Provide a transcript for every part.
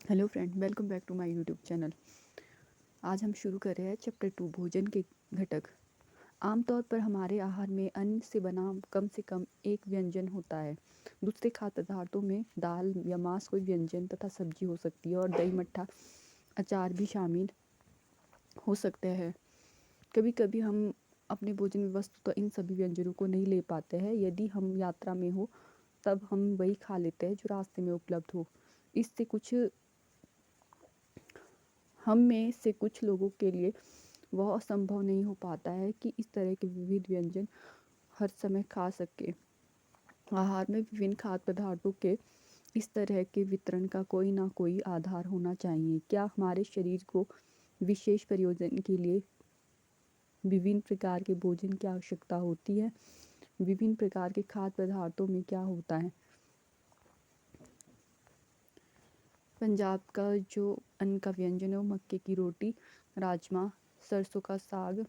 Hello friend, welcome back to my YouTube channel. आज हम शुरू कर रहे हैं चैप्टर 2 भोजन के घटक। आमतौर पर हमारे आहार में अन्न से बना कम से कम एक व्यंजन होता है। दूसरे खाद्य पदार्थों में दाल या मांस कोई व्यंजन तथा सब्जी हो सकती है और दही मट्ठा अचार भी शामिल हो सकते हैं। कभी कभी हम अपने भोजन में वस्तुतः इन सभी व्यंजनों को नहीं ले पाते हैं। यदि हम यात्रा में हो तब हम वही खा लेते हैं जो रास्ते में उपलब्ध हो। इससे हम में से कुछ लोगों के लिए वह संभव नहीं हो पाता है कि इस तरह के विविध व्यंजन हर समय खा सके। आहार में विभिन्न खाद्य पदार्थों के इस तरह के वितरण का कोई ना कोई आधार होना चाहिए। क्या हमारे शरीर को विशेष प्रयोजन के लिए विभिन्न प्रकार के भोजन की आवश्यकता होती है? विभिन्न प्रकार के खाद्य पदार्थों में क्या होता है? पंजाब का जो अन्न का व्यंजन है वो मक्के की रोटी, राजमा, सरसों का साग,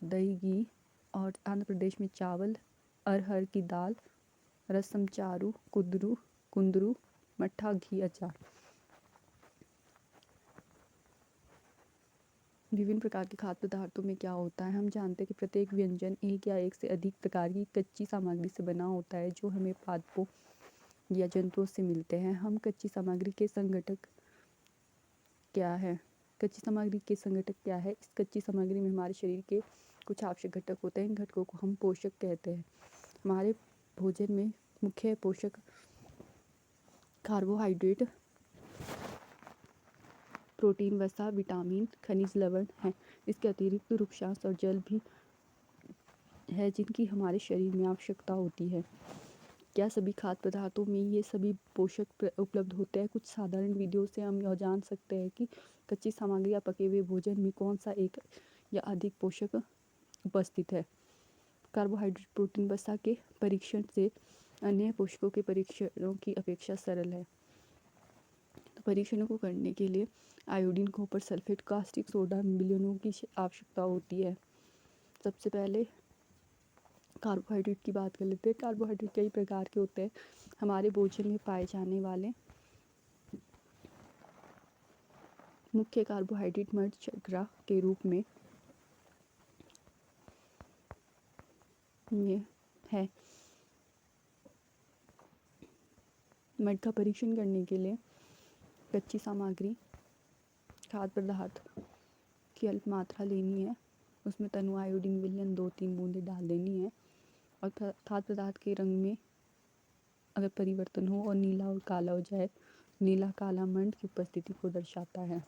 दही घी। और आंध्र प्रदेश में चावल, अरहर की दाल, रसम चारू, कुंदरू, मट्ठा, घी, अचार। विभिन्न प्रकार के खाद्य पदार्थों में क्या होता है? हम जानते हैं कि प्रत्येक व्यंजन एक या एक से अधिक प्रकार की कच्ची सामग्री से बना होता है जो हमें पादपों या जंतुओं से मिलते हैं। हम कच्ची सामग्री के संघटक क्या है? कच्ची सामग्री के संघटक क्या है? इस कच्ची सामग्री में हमारे शरीर के कुछ आवश्यक घटक होते हैं। इन घटकों को हम पोषक कहते हैं। हमारे भोजन में मुख्य पोषक कार्बोहाइड्रेट, प्रोटीन, वसा, विटामिन, खनिज लवण हैं। इसके अतिरिक्त रुक्षांश और जल भी है जिनकी हमारे शरीर में आवश्यकता होती है। क्या सभी खाद्य पदार्थों में ये सभी पोषक उपलब्ध होते हैं? कुछ साधारण विधियों से हम यह जान सकते हैं कि कच्ची सामग्री या पके हुए भोजन में कौन सा एक या अधिक पोषक उपस्थित है। कार्बोहाइड्रेट, प्रोटीन, वसा के परीक्षण से अन्य पोषकों के परीक्षणों की अपेक्षा सरल है। तो परीक्षणों को करने के लिए iodine, copper sulphate, caustic soda, मिलियनों की आवश्यकता होती है। सबसे पहले कार्बोहाइड्रेट की बात कर लेते हैं। कार्बोहाइड्रेट कई प्रकार के होते हैं। हमारे भोजन में पाए जाने वाले मुख्य कार्बोहाइड्रेट मठ शर्करा के रूप में ये है। मठ का परीक्षण करने के लिए कच्ची सामग्री, खाद्य पदार्थ की अल्प मात्रा लेनी है। उसमें तनु आयोडीन विलयन 2-3 बूंदें डाल देनी है। और खाद्य पदार्थ के रंग में अगर परिवर्तन हो और नीला और काला हो जाए, नीला काला मंड की उपस्थिति को दर्शाता है।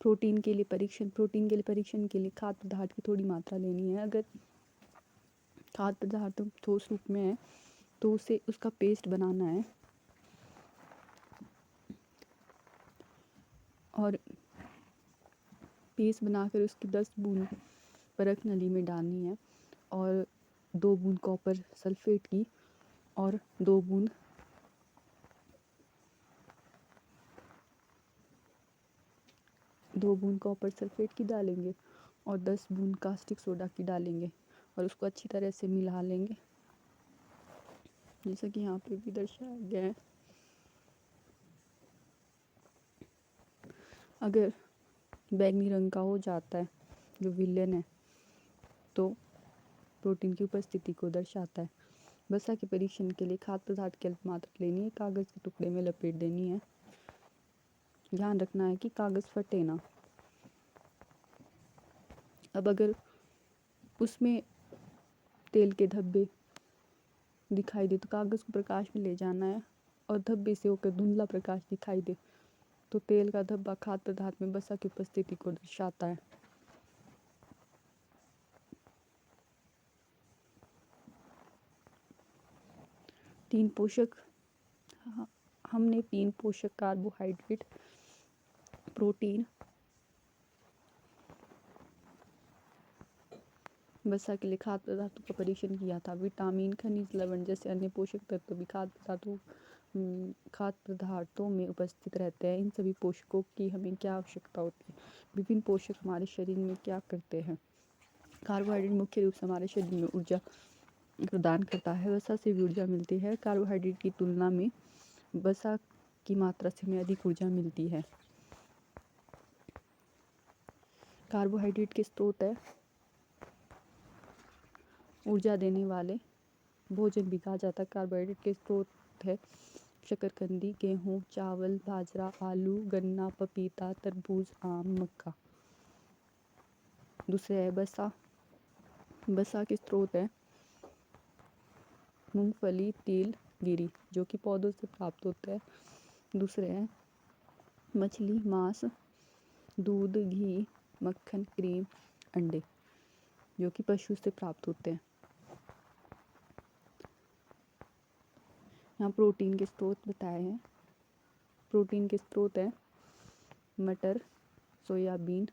प्रोटीन के लिए परीक्षण के लिए खाद्य पदार्थ की थोड़ी मात्रा लेनी है। अगर खाद्य पदार्थ ठोस रूप में है तो उसे उसका पेस्ट बनाना है और पेस्ट बनाकर उसकी 10 बूंद परख नली में डालनी है और 2 बूंद कॉपर सल्फेट की और 2 बूंद कॉपर सल्फेट की डालेंगे और 10 बूंद कास्टिक सोडा की डालेंगे और उसको अच्छी तरह से मिला लेंगे, जैसा कि यहाँ पे भी दर्शाया गया है। अगर बैंगनी रंग का हो जाता है जो विलयन है तो प्रोटीन की उपस्थिति को दर्शाता है। वसा के परीक्षण के लिए खाद्य पदार्थ की अल्प मात्रा लेनी है, कागज़ के टुकड़े में लपेट देनी है। ध्यान रखना है कि कागज़ फटे ना। अब अगर उसमें तेल के धब्बे दिखाई दे तो कागज़ को प्रकाश में ले जाना है और धब्बे से होकर धुंधला प्रकाश दिखाई दे तो तेल का धब्बा खाद्य पदार्थ में वसा की उपस्थिति को दर्शाता है। हमने 3 पोषक कार्बोहाइड्रेट, प्रोटीन, वसा के लिए खाद्य पदार्थों का परीक्षण किया था। विटामिन, खनिज लवण जैसे अन्य पोषक तत्व भी खाद्य पदार्थों में उपस्थित रहते हैं। इन सभी पोषकों की हमें क्या आवश्यकता होती है? विभिन्न पोषक हमारे शरीर में क्या करते हैं? कार्बोहाइड्रेट मुख्य रूप से हमारे शरीर में ऊर्जा प्रदान करता है। वसा से भी ऊर्जा मिलती है। कार्बोहाइड्रेट की तुलना में वसा की मात्रा से हमें अधिक ऊर्जा मिलती है। कार्बोहाइड्रेट के स्रोत है ऊर्जा देने वाले भोजन भी कहा जाता है। कार्बोहाइड्रेट के स्रोत है शकरकंदी, गेहूँ, चावल, बाजरा, आलू, गन्ना, पपीता, तरबूज, आम, मक्का। दूसरे है वसा। वसा के स्रोत है मूंगफली, तिल, गिरी, जो कि पौधों से प्राप्त होता है। दूसरे है मछली, मांस, दूध, घी, मक्खन, क्रीम, अंडे, जो कि पशु से प्राप्त होते हैं। यहाँ प्रोटीन के स्रोत बताए हैं। प्रोटीन के स्रोत है मटर, सोयाबीन,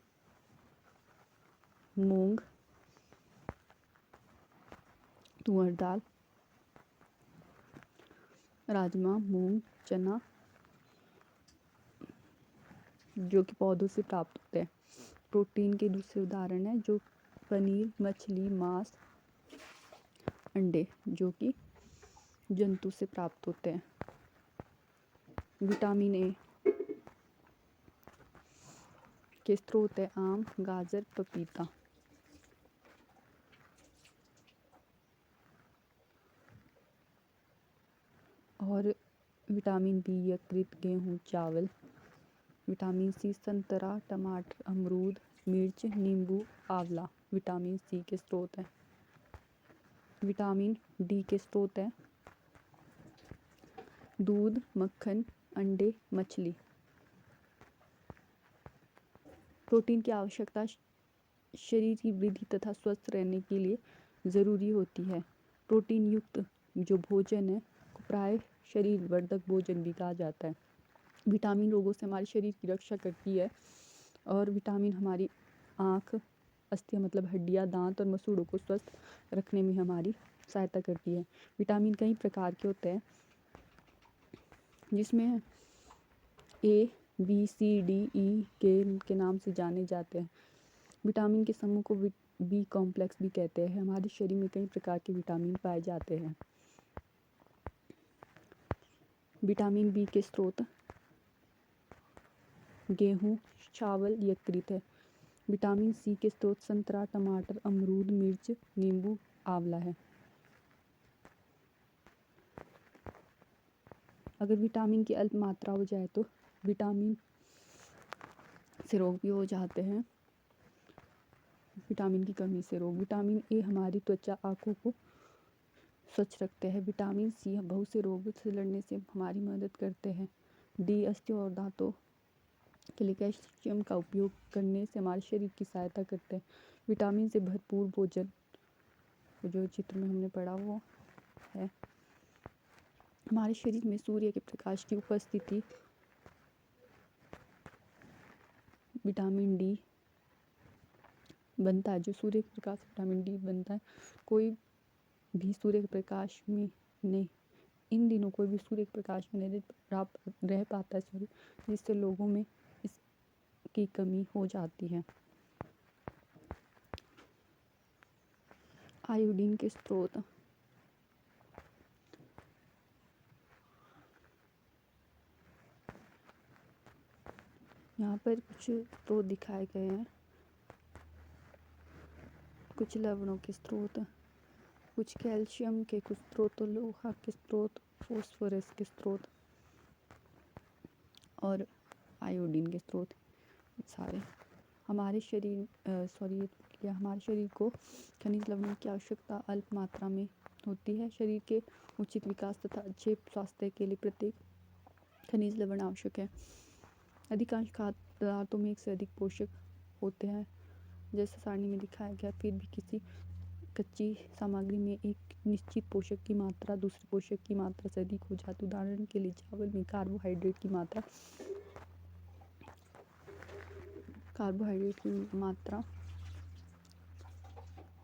मूंग, तुअर दाल, राजमा, मूंग, चना, जो कि पौधों से प्राप्त होते हैं। प्रोटीन के दूसरे उदाहरण है जो पनीर, मछली, मांस, अंडे, जो कि जंतु से प्राप्त होते हैं। विटामिन ए के स्रोत है आम, गाजर, पपीता। और विटामिन बी यकृत, गेहूँ, चावल। विटामिन सी संतरा, टमाटर, अमरूद, मिर्च, नींबू, आंवला, विटामिन सी के स्रोत हैं। विटामिन डी के स्रोत हैं दूध, मक्खन, अंडे, मछली। प्रोटीन की आवश्यकता शरीर की वृद्धि तथा स्वस्थ रहने के लिए ज़रूरी होती है। प्रोटीन युक्त जो भोजन है को प्राय शरीर वर्धक भोजन भी कहा जाता है। विटामिन रोगों से हमारे शरीर की रक्षा करती है और विटामिन हमारी आँख, अस्थियाँ मतलब हड्डियाँ, दांत और मसूड़ों को स्वस्थ रखने में हमारी सहायता करती है। विटामिन कई प्रकार के होते हैं जिसमें ए, बी, सी, डी, ई के नाम से जाने जाते हैं। विटामिन के समूह को बी कॉम्प्लेक्स भी कहते हैं। हमारे शरीर में कई प्रकार के विटामिन पाए जाते हैं। विटामिन बी के स्रोत गेहूँ, चावल, यकृत है। विटामिन सी के स्रोत संतरा, टमाटर, अमरूद, मिर्च, नींबू, आंवला है। अगर विटामिन की अल्प मात्रा हो जाए तो विटामिन से रोग भी हो जाते हैं। विटामिन की कमी से रोग। विटामिन ए हमारी त्वचा, आँखों को स्वच्छ रखते हैं। विटामिन सी बहुत से रोगों से लड़ने से हमारी मदद करते हैं। डी अस्थियों और दांतों के लिए कैल्शियम का उपयोग करने से हमारे शरीर की सहायता करते हैं। विटामिन से भरपूर भोजन जो चित्र में हमने पढ़ा वो है। हमारे शरीर में सूर्य के प्रकाश की उपस्थिति विटामिन डी बनता है। जो सूर्य के प्रकाश से विटामिन डी बनता है। कोई भी सूर्य के प्रकाश में नहीं इन दिनों कोई भी सूर्य के प्रकाश में नहीं रह पाता है जिससे लोगों में इसकी कमी हो जाती है। आयोडीन के स्रोत यहाँ पर कुछ स्रोत दिखाए गए हैं। कुछ लवणों के स्रोत, कुछ कैल्शियम के, कुछ स्रोत लोहा के स्रोत, फॉस्फोरस के स्रोत और आयोडीन के स्रोत। सारे हमारे शरीर को खनिज लवणों की आवश्यकता अल्प मात्रा में होती है। शरीर के उचित विकास तथा अच्छे स्वास्थ्य के लिए प्रत्येक खनिज लवण आवश्यक है। अधिकांश खाद्य पदार्थों में एक से अधिक पोषक होते हैं जैसा सारणी में दिखाया गया। फिर भी किसी कच्ची सामग्री में एक निश्चित पोषक की मात्रा दूसरे पोषक की मात्रा से अधिक हो जाती है। उदाहरण के लिए चावल में कार्बोहाइड्रेट की मात्रा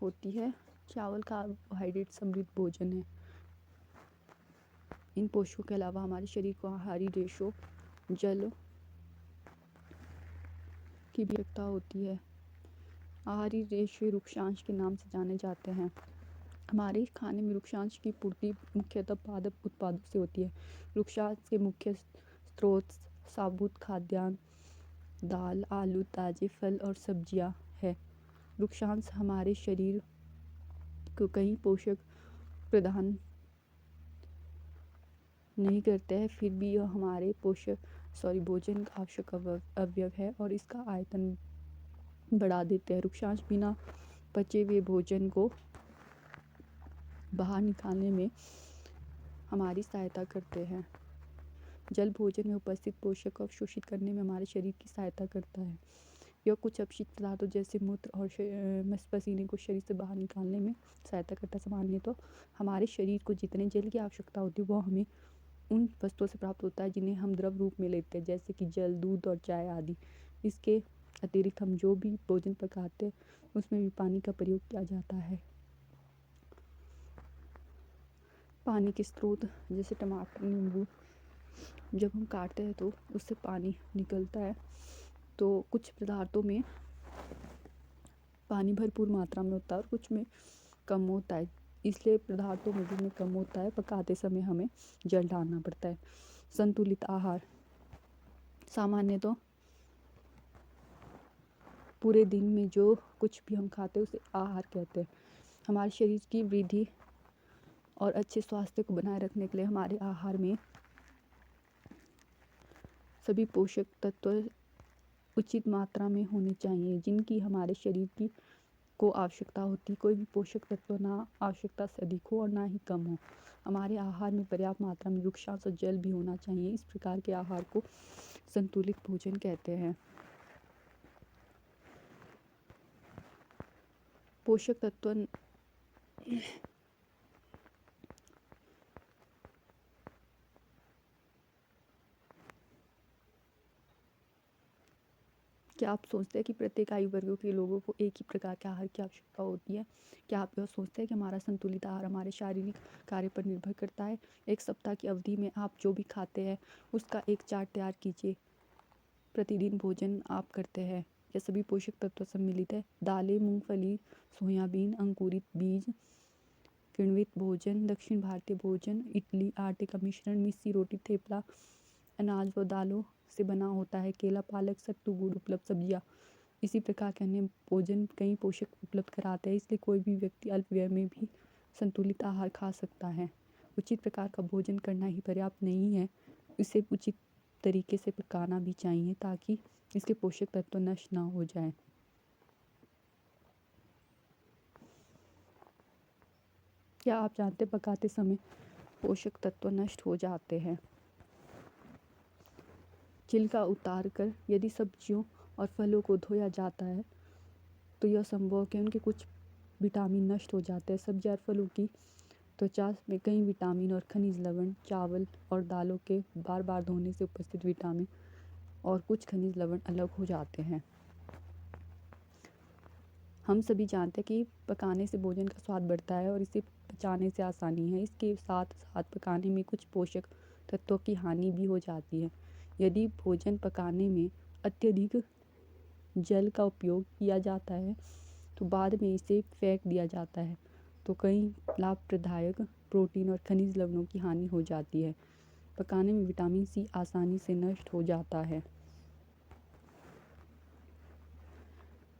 होती है। चावल कार्बोहाइड्रेट समृद्ध भोजन है। इन पोषकों के अलावा हमारे शरीर को आहारी रेशों, जल की भी आवश्यकता होती है। आहारी रेशे रुक्षांश के नाम से जाने जाते हैं। हमारे खाने में रुक्षांश की पूर्ति मुख्यतः पादप उत्पादों से होती है। रुक्षांश के मुख्य स्रोत साबुत खाद्यान्न, दाल, आलू, ताजे फल और सब्जियां है। रुक्षांश हमारे शरीर को कई पोषक प्रदान नहीं करते हैं, फिर भी यह हमारे भोजन का आवश्यक अवयव है और इसका आयतन बढ़ा देते हैं। रुक्षांश बिना पचे हुए भोजन को बाहर निकालने में हमारी सहायता करते हैं। जल भोजन में उपस्थित पोषक को अवशोषित करने में हमारे शरीर की सहायता करता है। यह कुछ अपशिष्ट पदार्थों जैसे मूत्र और पसीने को शरीर से बाहर निकालने में सहायता करता है। सामान्य तो हमारे शरीर को जितने जल की आवश्यकता होती है वो हमें उन वस्तुओं से प्राप्त होता है जिन्हें हम द्रव रूप में लेते हैं, जैसे कि जल, दूध और चाय आदि। इसके अतिरिक्त हम जो भी भोजन पकाते हैं उसमें भी पानी का प्रयोग किया जाता है। पानी के स्रोत जैसे टमाटर, नींबू जब हम काटते हैं तो उससे पानी निकलता है, तो कुछ पदार्थों में पानी भरपूर मात्रा में होता है और कुछ में कम होता है। इसलिए पदार्थों में जिनमें कम होता है पकाते समय हमें जल डालना पड़ता है। संतुलित आहार सामान्य तो पूरे दिन में जो कुछ भी हम खाते हैं उसे आहार कहते हैं। हमारे शरीर की वृद्धि और अच्छे स्वास्थ्य को बनाए रखने के लिए हमारे आहार में सभी पोषक तत्व उचित मात्रा में होने चाहिए जिनकी हमारे शरीर की को आवश्यकता होती। कोई भी पोषक तत्व ना आवश्यकता से अधिक हो और ना ही कम हो। हमारे आहार में पर्याप्त मात्रा में रुक्षांश और जल भी होना चाहिए। इस प्रकार के आहार को संतुलित भोजन कहते हैं। पोषक तत्व क्या आप सोचते हैं कि प्रत्येक आयु वर्गों के लोगों को एक ही प्रकार के आहार की आवश्यकता होती है? क्या आप यह सोचते हैं कि हमारा संतुलित आहार हमारे शारीरिक कार्य पर निर्भर करता है? एक सप्ताह की अवधि में आप जो भी खाते हैं उसका एक चार्ट तैयार कीजिए। प्रतिदिन भोजन आप करते हैं यह सभी पोषक तत्व सम्मिलित है। दालें, मूंगफली, सोयाबीन, अंकुरित बीज, किण्वित भोजन, दक्षिण भारतीय भोजन, इडली, आटे का मिश्रण, मिस्सी रोटी, थेपला अनाज व दालों से बना होता है। केला, पालक, सत्तू, गुड़ उपलब्ध सब्जियां। इसी प्रकार के अन्य भोजन कई पोषक उपलब्ध कराते हैं, इसलिए कोई भी व्यक्ति अल्प व्यय में भी संतुलित आहार खा सकता है। उचित प्रकार का भोजन करना ही पर्याप्त नहीं है, इसे उचित तरीके से पकाना भी चाहिए ताकि इसके पोषक तत्व नष्ट ना हो जाए। क्या आप जानते पकाते समय पोषक तत्व नष्ट हो जाते हैं? छिलका उतार कर यदि सब्जियों और फलों को धोया जाता है तो यह संभव है कि उनके कुछ विटामिन नष्ट हो जाते हैं। सब्जी और फलों की त्वचा में कई विटामिन और खनिज लवण, चावल और दालों के बार बार धोने से उपस्थित विटामिन और कुछ खनिज लवण अलग हो जाते हैं। हम सभी जानते हैं कि पकाने से भोजन का स्वाद बढ़ता है और इसे पचाने से आसानी है। इसके साथ साथ पकाने में कुछ पोषक तत्वों की हानि भी हो जाती है। यदि भोजन पकाने में अत्यधिक जल का उपयोग किया जाता है तो बाद में इसे फेंक दिया जाता है तो कई लाभप्रदायक प्रोटीन और खनिज लवणों की हानि हो जाती है। पकाने में विटामिन सी आसानी से नष्ट हो जाता है।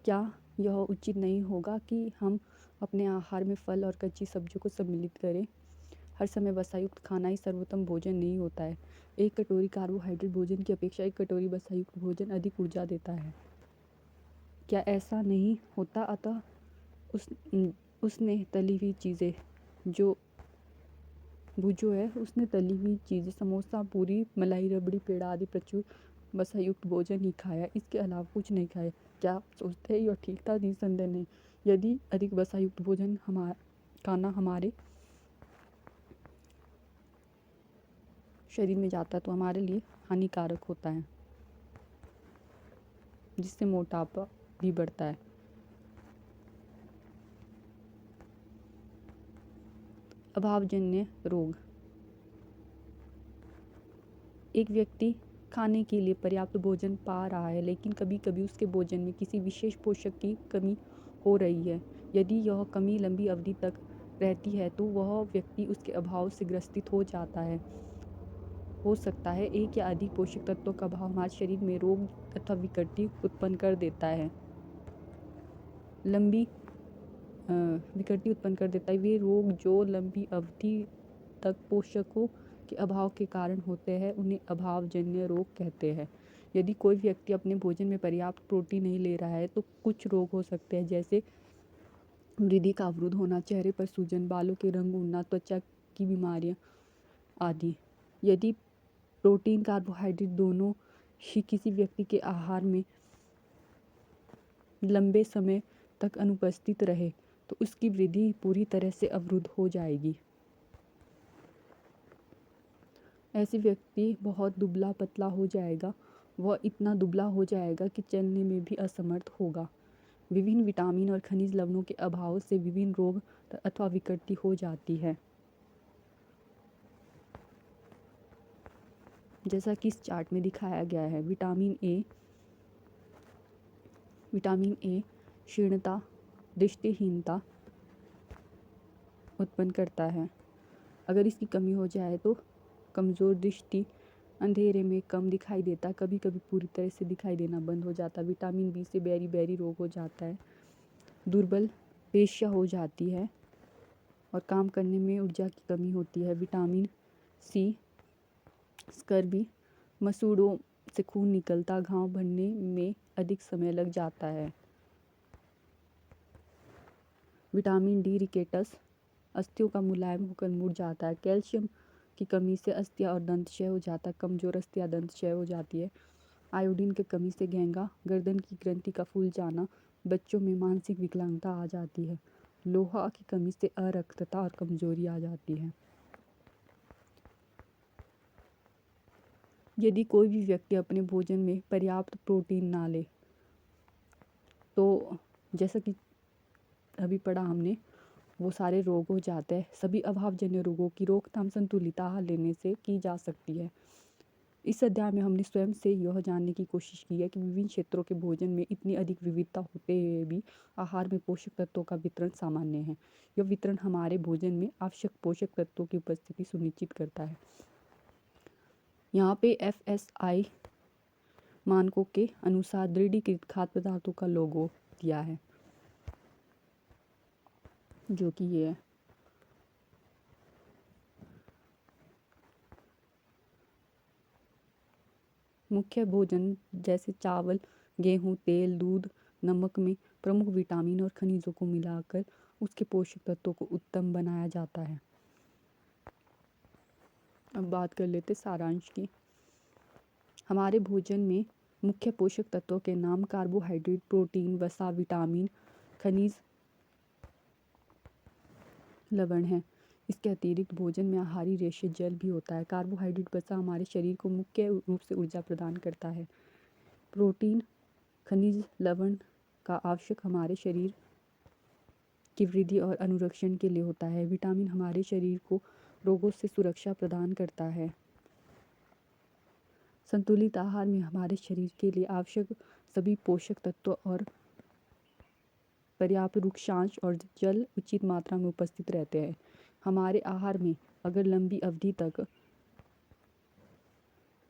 क्या यह उचित नहीं होगा कि हम अपने आहार में फल और कच्ची सब्जियों को सम्मिलित करें? हर समय वसायुक्त खाना ही सर्वोत्तम भोजन नहीं होता है। एक कटोरी कार्बोहाइड्रेट भोजन की अपेक्षा एक कटोरी वसायुक्त भोजन अधिक ऊर्जा देता है। क्या ऐसा नहीं होता? अतः उसने तली हुई चीज़ें उसने तली हुई चीज़ें, समोसा, पूरी, मलाई, रबड़ी, पेड़ा आदि प्रचुर वसायुक्त भोजन ही खाया, इसके अलावा कुछ नहीं खाया। क्या आप सोचते हैं यह ठीक था? निसंदेह नहीं। यदि अधिक वसायुक्त भोजन खाना हमारे शरीर में जाता है तो हमारे लिए हानिकारक होता है, जिससे मोटापा भी बढ़ता है। अभावजन्य रोग। एक व्यक्ति खाने के लिए पर्याप्त भोजन पा रहा है लेकिन कभी कभी उसके भोजन में किसी विशेष पोषक की कमी हो रही है। यदि यह कमी लंबी अवधि तक रहती है तो वह व्यक्ति उसके अभाव से ग्रसित हो जाता है। हो सकता है एक या अधिक पोषक तत्वों का अभाव हमारे शरीर में रोग अथवा विकृति उत्पन्न कर देता है। विकृति उत्पन्न कर देता है। वे रोग जो लंबी अवधि तक पोषकों के अभाव के कारण होते हैं उन्हें अभावजन्य रोग कहते हैं। यदि कोई व्यक्ति अपने भोजन में पर्याप्त प्रोटीन नहीं ले रहा है तो कुछ रोग हो सकते हैं, जैसे वृद्धि का अवरुद्ध होना, चेहरे पर सूजन, बालों के रंग उड़ना, त्वचा की बीमारियां आदि। यदि प्रोटीन कार्बोहाइड्रेट दोनों ही किसी व्यक्ति के आहार में लंबे समय तक अनुपस्थित रहे तो उसकी वृद्धि पूरी तरह से अवरुद्ध हो जाएगी। ऐसे व्यक्ति बहुत दुबला पतला हो जाएगा। वह इतना दुबला हो जाएगा कि चलने में भी असमर्थ होगा। विभिन्न विटामिन और खनिज लवणों के अभाव से विभिन्न रोग अथवा विकृति हो जाती है। जैसा कि इस चार्ट में दिखाया गया है, विटामिन ए क्षीणता, दृष्टिहीनता उत्पन्न करता है। अगर इसकी कमी हो जाए तो कमज़ोर दृष्टि, अंधेरे में कम दिखाई देता, कभी कभी पूरी तरह से दिखाई देना बंद हो जाता। विटामिन बी से बेरी रोग हो जाता है। दुर्बल पेशियाँ हो जाती है और काम करने में ऊर्जा की कमी होती है। विटामिन सी स्कर्वी, मसूड़ों से खून निकलता, घाव भरने में अधिक समय लग जाता है। विटामिन डी रिकेटस, अस्थियों का मुलायम होकर मुड़ जाता है। कैल्शियम की कमी से अस्थियां और दंत क्षय हो जाता है, कमजोर अस्थियां दंत क्षय हो जाती है। आयोडीन की कमी से घेंगा, गर्दन की ग्रंथि का फूल जाना, बच्चों में मानसिक विकलांगता आ जाती है। लोहा की कमी से अरक्तता और कमजोरी आ जाती है। यदि कोई भी व्यक्ति अपने भोजन में पर्याप्त प्रोटीन ना ले तो जैसा कि अभी पढ़ा हमने, वो सारे रोग हो जाते हैं। सभी अभावजन्य रोगों की रोकथाम संतुलित आहार लेने से की जा सकती है। इस अध्याय में हमने स्वयं से यह जानने की कोशिश की है कि विभिन्न क्षेत्रों के भोजन में इतनी अधिक विविधता होते हुए भी आहार में पोषक तत्वों का वितरण सामान्य है। यह वितरण हमारे भोजन में आवश्यक पोषक तत्वों की उपस्थिति सुनिश्चित करता है। यहाँ पे FSI मानकों के अनुसार दृढ़ीकृत खाद्य पदार्थों का लोगो दिया है, जो कि ये है। मुख्य भोजन जैसे चावल, गेहूँ, तेल, दूध, नमक में प्रमुख विटामिन और खनिजों को मिलाकर उसके पोषक तत्वों को उत्तम बनाया जाता है। अब बात कर लेते सारांश की। हमारे भोजन में मुख्य पोषक तत्वों के नाम कार्बोहाइड्रेट, प्रोटीन, वसा, विटामिन, खनिज, लवण हैं। इसके अतिरिक्त भोजन में आहारी रेशे जल भी होता है। कार्बोहाइड्रेट वसा हमारे शरीर को मुख्य रूप से ऊर्जा प्रदान करता है। प्रोटीन, खनिज, लवण का आवश्यक हमारे शरीर की वृद्धि और अनुरक्षण के लिए होता है। विटामिन हमारे शरीर को रोगों से सुरक्षा प्रदान करता है। संतुलित आहार में हमारे शरीर के लिए आवश्यक सभी पोषक तत्व और पर्याप्त वृक्षांश और जल उचित मात्रा में उपस्थित रहते हैं। हमारे आहार में अगर लंबी अवधि तक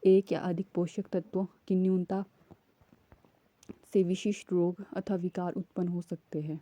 एक या अधिक पोषक तत्वों की न्यूनता से विशिष्ट रोग अथवा विकार उत्पन्न हो सकते हैं।